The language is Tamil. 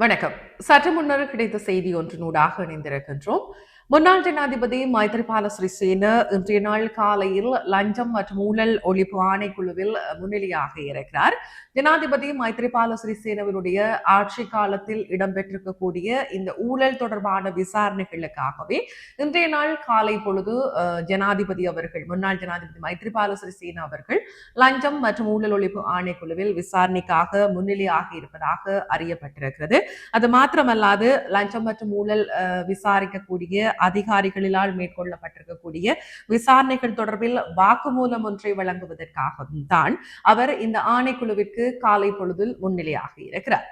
வணக்கம். சற்று முன்னர் கிடைத்த செய்தி ஒன்றினூடாக இணைந்திருக்கின்றோம். முன்னாள் ஜனாதிபதி மைத்ரிபால சிறிசேன இன்றைய நாள் காலையில் லஞ்சம் மற்றும் ஊழல் ஒழிப்பு ஆணைக்குழுவில் முன்னிலையாக இருக்கிறார். ஜனாதிபதி மைத்ரிபால சிறிசேனவினுடைய ஆட்சி காலத்தில் இடம்பெற்றிருக்கக்கூடிய இந்த ஊழல் தொடர்பான விசாரணைகளுக்காகவே இன்றைய நாள் காலை பொழுது ஜனாதிபதி அவர்கள், முன்னாள் ஜனாதிபதி மைத்ரிபால சிறிசேன அவர்கள் லஞ்சம் மற்றும் ஊழல் ஒழிப்பு ஆணைக்குழுவில் விசாரணைக்காக முன்னிலையாக இருப்பதாக அறியப்பட்டிருக்கிறது. அது மாத்திரமல்லாது லஞ்சம் மற்றும் ஊழல் விசாரிக்கக்கூடிய அதிகாரிகளால் மேற்கொள்ளப்பட்டிருக்கக்கூடிய விசாரணைகள் தொடர்பில் வாக்குமூலம் ஒன்றை வழங்குவதற்காகவும் தான் அவர் இந்த ஆணைக்குழுவிற்கு காலை பொழுதில் முன்னிலையாக இருக்கிறார்.